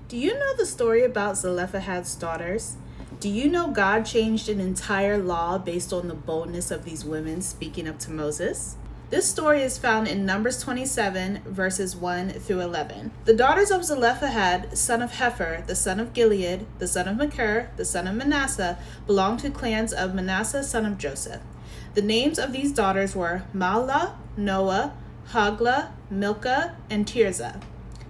Do you know the story about Zelophehad's daughters? Do you know God changed an entire law based on the boldness of these women speaking up to Moses? This story is found in Numbers 27, verses 1 through 11. The daughters of Zelophehad, son of Hepher, the son of Gilead, the son of Machir, the son of Manasseh, belonged to clans of Manasseh, son of Joseph. The names of these daughters were Mahlah, Noah, Hoglah, Milcah, and Tirzah.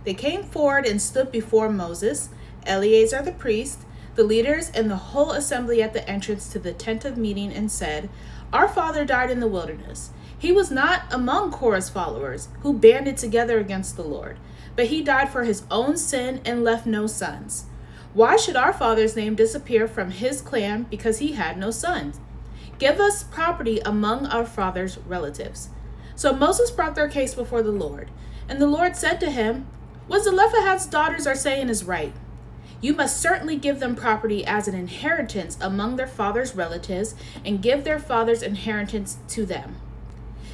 They came forward and stood before Moses, Eleazar the priest, the leaders, and the whole assembly at the entrance to the tent of meeting, and said, "Our father died in the wilderness. He was not among Korah's followers, who banded together against the Lord, but he died for his own sin and left no sons. Why should our father's name disappear from his clan because he had no sons? Give us property among our father's relatives." So Moses brought their case before the Lord, and the Lord said to him, "What Zelophehad's daughters are saying is right. You must certainly give them property as an inheritance among their father's relatives, and give their father's inheritance to them.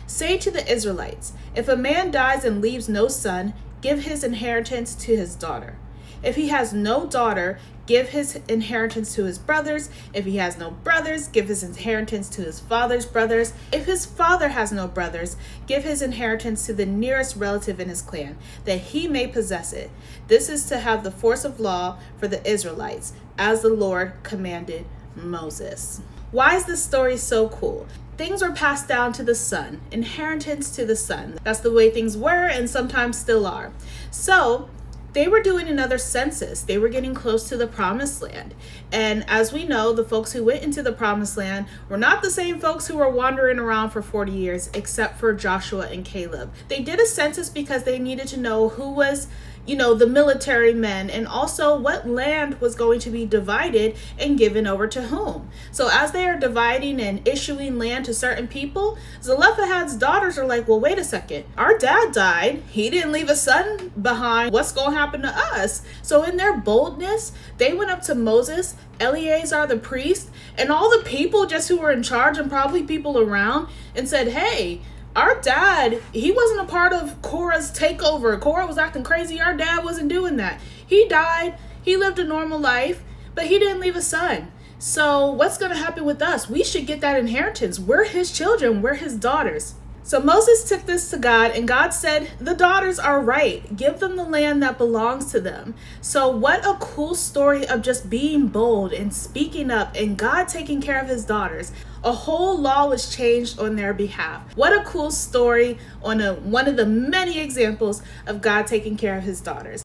Say to the Israelites, if a man dies and leaves no son, give his inheritance to his daughter. If he has no daughter, give his inheritance to his brothers. If he has no brothers, give his inheritance to his father's brothers. If his father has no brothers, give his inheritance to the nearest relative in his clan, that he may possess it. This is to have the force of law for the Israelites, as the Lord commanded Moses." Why is this story so cool? Things were passed down to the son, inheritance to the son. That's the way things were and sometimes still are. So they were doing another census. They were getting close to the promised land. And as we know, the folks who went into the promised land were not the same folks who were wandering around for 40 years, except for Joshua and Caleb. They did a census because they needed to know who was, the military men, and also what land was going to be divided and given over to whom. So as they are dividing and issuing land to certain people, Zelophehad's daughters are like, well, wait a second. Our dad died. He didn't leave a son behind. What's going to happen to us? So in their boldness, they went up to Moses, Eleazar the priest, and all the people just who were in charge and probably people around, and said, hey, our dad, he wasn't a part of Korah's takeover. Korah was acting crazy. Our dad wasn't doing that. He died. He lived a normal life, but he didn't leave a son. So what's going to happen with us? We should get that inheritance. We're his children. We're his daughters. So Moses took this to God, and God said, the daughters are right. Give them the land that belongs to them. So what a cool story of just being bold and speaking up and God taking care of his daughters. A whole law was changed on their behalf. What a cool story on one of the many examples of God taking care of his daughters.